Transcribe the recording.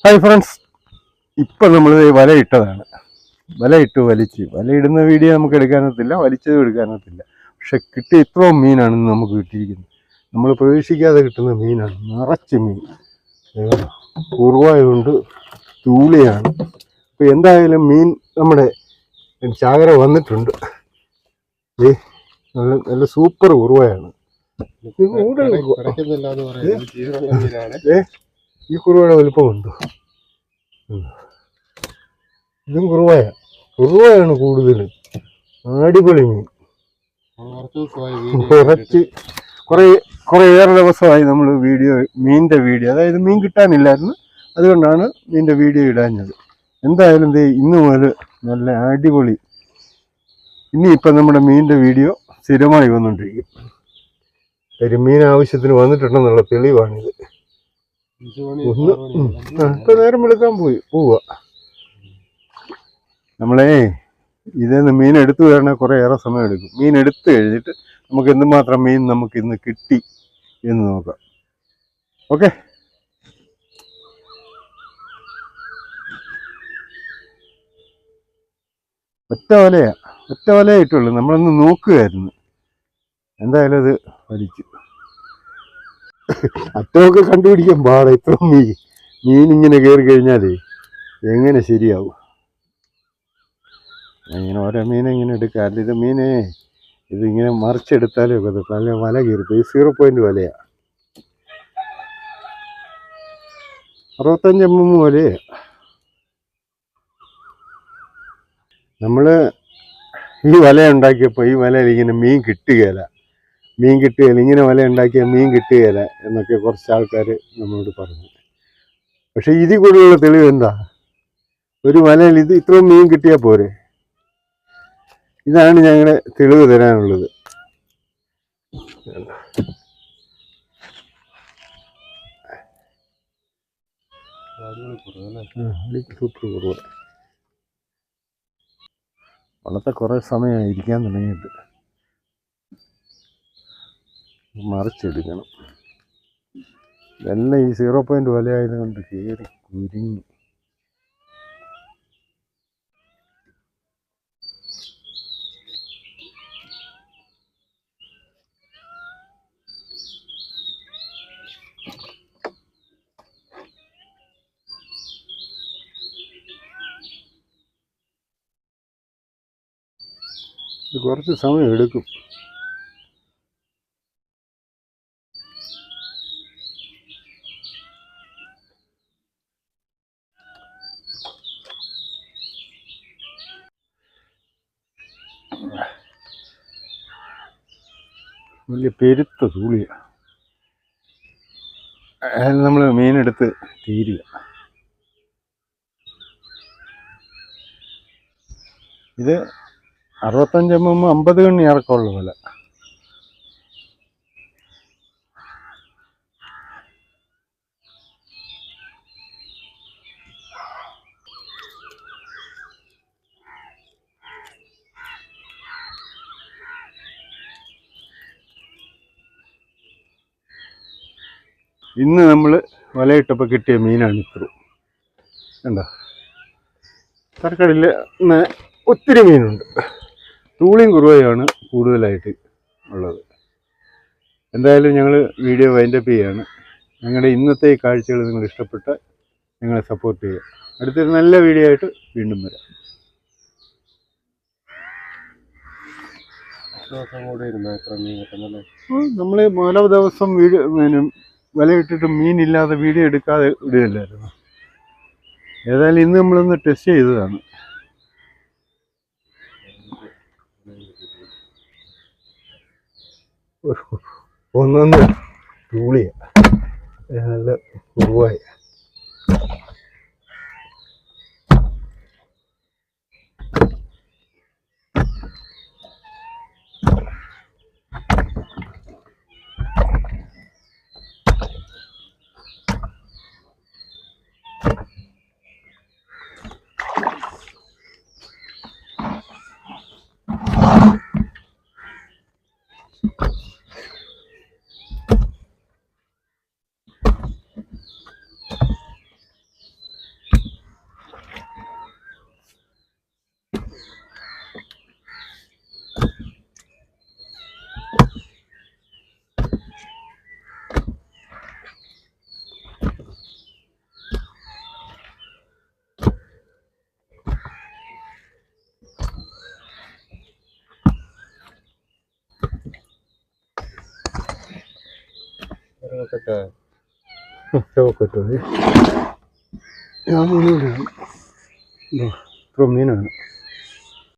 Hi friends, ഇപ്പം നമ്മൾ വല ഇട്ടതാണ്. വല ഇട്ട് വലിച്ച് വലയിടുന്ന വീഡിയോ നമുക്ക് എടുക്കാനത്തില്ല, വലിച്ചതും എടുക്കാനത്തില്ല. പക്ഷെ കിട്ടിയ ഇത്രയും മീനാണ് നമുക്ക് കിട്ടിയിരിക്കുന്നത്. നമ്മൾ പ്രതീക്ഷിക്കാതെ കിട്ടുന്ന മീനാണ്, നിറച്ച് മീൻ. കുറവായതുകൊണ്ട് തൂളിയാണ്. അപ്പോൾ എന്തായാലും മീൻ നമ്മുടെ ചാകര വന്നിട്ടുണ്ട്. നല്ല നല്ല സൂപ്പർ കുറവയാണ്. ഈ കുറുവയുടെ വലുപ്പമുണ്ട്. ഇതും കുറുവയാണ് കൂടുതൽ. അടിപൊളി മീൻ. കുറേയേറെ ദിവസമായി നമ്മൾ മീനിന്റെ വീഡിയോ, അതായത് മീൻ കിട്ടാനില്ലായിരുന്നു, അതുകൊണ്ടാണ് മീനിന്റെ വീഡിയോ ഇടാഞ്ഞത്. എന്തായാലും ഇന്ന് മുതൽ നല്ല അടിപൊളി. ഇനിയിപ്പം നമ്മുടെ മീനിന്റെ വീഡിയോ സ്ഥിരമായി വന്നുകൊണ്ടിരിക്കും. കരിമീൻ ആവശ്യത്തിന് വന്നിട്ടുണ്ടെന്നുള്ള തെളിവാണിത്. ഇപ്പൊ നേരം വെളുക്കാൻ പോവുക. നമ്മളെ ഇതെന്ന് മീൻ എടുത്തു വരണേ കുറേയേറെ സമയം എടുക്കും. മീൻ എടുത്തു കഴിഞ്ഞിട്ട് നമുക്ക് എന്തുമാത്രം മീൻ നമുക്ക് ഇന്ന് കിട്ടി എന്ന് നോക്കാം. ഓക്കെ, ഒറ്റ വലയേ ഇട്ടുള്ളൂ. നമ്മളൊന്ന് നോക്കുകയായിരുന്നു. എന്തായാലും അത് വലിച്ചു. അറ്റമൊക്കെ കണ്ടുപിടിക്കാൻ പാടാ. ഇത്ര മീനിങ്ങനെ കയറി കഴിഞ്ഞാലേ എങ്ങനെ ശരിയാവും? ഇങ്ങനെ ഓരോ മീനെങ്ങനെ എടുക്കാം. അല്ല, ഇതിങ്ങനെ മറിച്ചെടുത്താലേ ഒക്കെ നല്ല വല കയറിപ്പോ. ഈ 0 പോയിന്റ് വലയാ, 65 mm വലയാ. നമ്മള് ഈ വല ഉണ്ടാക്കിയപ്പോൾ ഈ വലയിൽ ഇങ്ങനെ മീൻ കിട്ടുകയില്ല, ഇങ്ങനെ വല ഉണ്ടാക്കിയാൽ മീൻ കിട്ടുകയില്ല എന്നൊക്കെ കുറച്ച് ആൾക്കാർ നമ്മളോട് പറഞ്ഞു. പക്ഷെ ഇതിൽ കൂടുതലുള്ള തെളിവ് എന്താ? ഒരു വലയിൽ ഇത്രയും മീൻ കിട്ടിയാൽ പോരെ? ഇതാണ് ഞങ്ങളുടെ തെളിവ് തരാനുള്ളത്. സൂപ്പർ കുറവ്. വളർത്ത കുറേ സമയമായി ഇരിക്കാൻ തുടങ്ങിയിട്ട്. മറിച്ചെടുക്കണം. എല്ലാം ഈ 0 പോയിന്റ് വലയായതുകൊണ്ട് കയറി കുരുങ്ങി. കുറച്ച് സമയം എടുക്കും. വലിയ പെരുത്ത തൂളിയാണ്. നമ്മൾ മീനെടുത്ത് തീരുക. ഇത് 65 mm 50 കണ്ണി ഇറക്കമുള്ള വില. ഇന്ന് നമ്മൾ വലയിട്ടപ്പോൾ കിട്ടിയ മീനാണ് ഇത്ര. കണ്ടോ, തറക്കടലിൽ ഒത്തിരി മീനുണ്ട്. തൂളിയും കുറുവയാണ് കൂടുതലായിട്ട് ഉള്ളത്. എന്തായാലും ഞങ്ങൾ വീഡിയോ വൈൻഡപ്പ് ചെയ്യുകയാണ്. ഞങ്ങളുടെ ഇന്നത്തെ ഈ കാഴ്ചകൾ നിങ്ങൾ ഇഷ്ടപ്പെട്ടാൽ ഞങ്ങളെ സപ്പോർട്ട് ചെയ്യുക. അടുത്തൊരു നല്ല വീഡിയോ ആയിട്ട് വീണ്ടും വരാം. നമ്മൾ പല ദിവസം വലയിട്ടിട്ട് മീനില്ലാതെ വീഡിയോ എടുക്കാതെ ഇടുകയില്ലായിരുന്നു. ഏതായാലും ഇന്ന് നമ്മളൊന്ന് ടെസ്റ്റ് ചെയ്തതാണ്. ഒന്നൊന്ന് തൂളിയ നല്ല കുറവായി. നോക്കട്ടെ. നോക്കട്ടെ, ഞാൻ മീൻ ഇത്ര മീനാണ്.